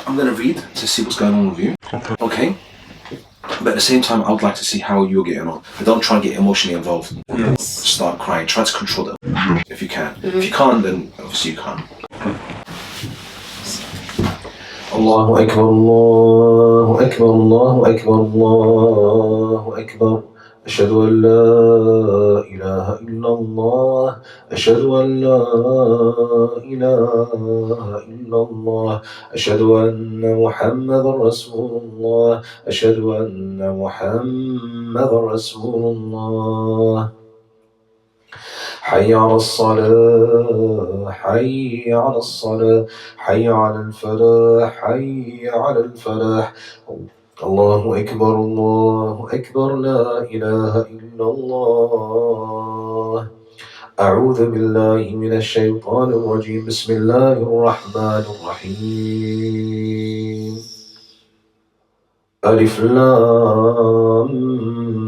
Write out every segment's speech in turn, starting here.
I'm going to read to see what's going on with you. Okay? But at the same time, I would like to see how you're getting on. But don't try and get emotionally involved. Start crying. Try to control that if you can. If you can't, then obviously you can't. Allahu Akbar, Allahu Akbar, Allahu Akbar, Allahu Akbar. أشهد أن لا إله إلا الله أشهد أن لا إله إلا الله أشهد أن محمدا رسول الله أشهد أن محمدا رسول الله حي على الصلاة حي على الصلاة حي على الفلاح حي على الفلاح الله أكبر الله أكبر لا إله إلا الله أعوذ بالله من الشيطان الرجيم بسم الله الرحمن الرحيم ألف لام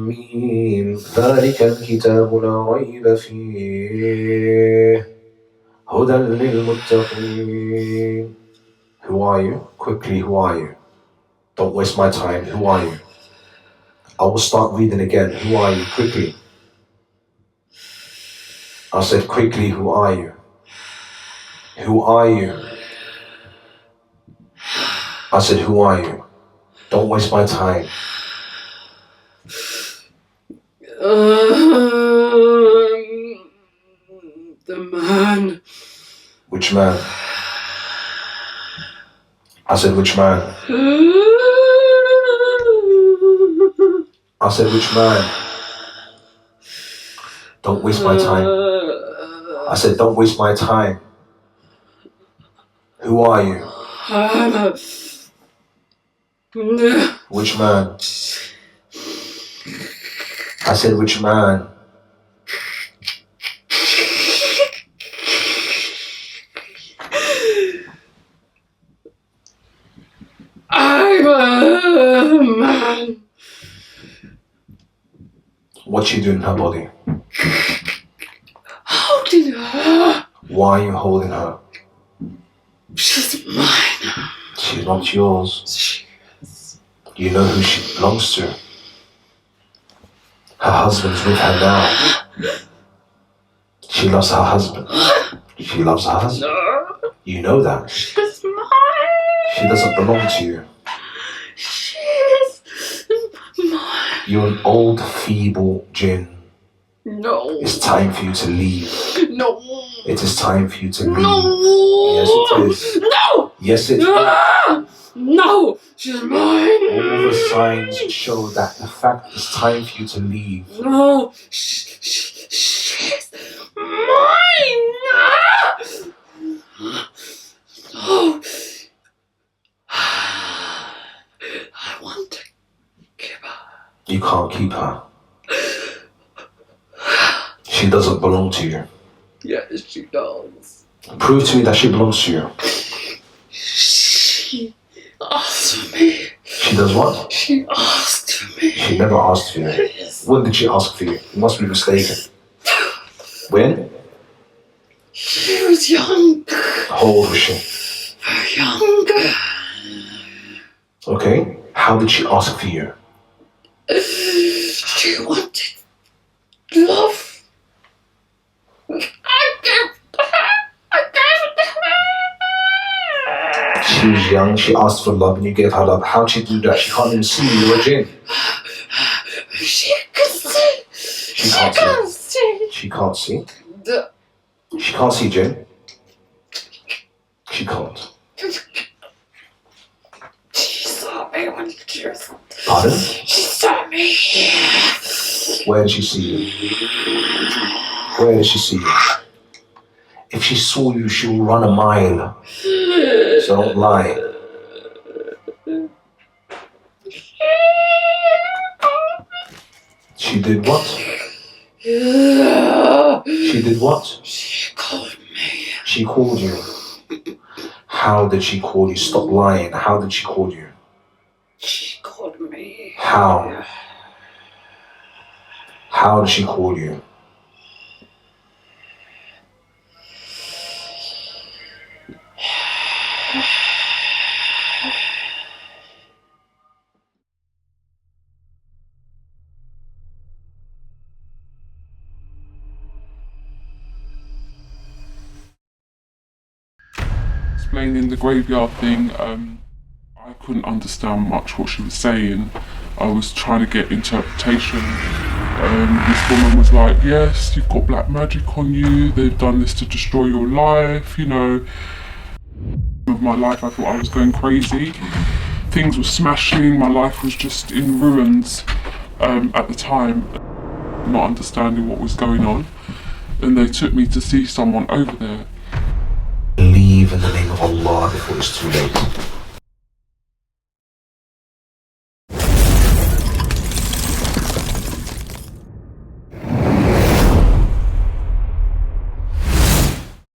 ميم ذلك الكتاب لا ريب فيه هدى للمتقين. Who are you? Quickly, who are you? Don't waste my time. Who are you? I will start reading again. Who are you? Quickly. I said quickly, who are you? Who are you? I said, who are you? Don't waste my time. The man. Which man? I said, which man? I said, which man? Don't waste my time. I said, don't waste my time. Who are you? Which man? I said, which man? I'm a man. What you doing in her body? Holding her. Why are you holding her? She's mine. She's not yours. She is. You know who she belongs to. Her husband's with her now. She loves her husband. She loves her husband. No. You know that. She's mine. She doesn't belong to you. She's mine. You're an old, feeble jinn. No. It's time for you to leave. No. It is time for you to leave. No. Yes, it is. No. Yes, it is. No. She's mine. All the signs show that the fact it's time for you to leave. No. She's mine. No. I want to keep her. You can't keep her. She doesn't belong to you. Yes, she does. Prove to me that she belongs to you. She asked for me. She does what? She asked for me. She never asked for you. Yes. When did she ask for you? You must be mistaken. When? She was young. How old was she? Very young. Okay. How did she ask for you? She wanted love. I gave it to her. She was young, she asked for love and you gave her love. How'd she do that? She can't even see you, you're a jinn. She can see. She can't see. She can't see. She can't see, jinn. She can't. She saw me when she was... Pardon? She saw me. Where did she see you? Where did she see you? If she saw you, she will run a mile. So don't lie. She did what? She did what? She called me. She called you. How did she call you? Stop lying. How did she call you? She called me. How? How did she call you? explaining the graveyard thing, I couldn't understand much what she was saying. I was trying to get interpretation. This woman was like, yes, you've got black magic on you, they've done this to destroy your life, you know. With my life, I thought I was going crazy. Things were smashing, my life was just in ruins at the time, not understanding what was going on. And they took me to see someone over there. Leave in the name of Allah before it's too late.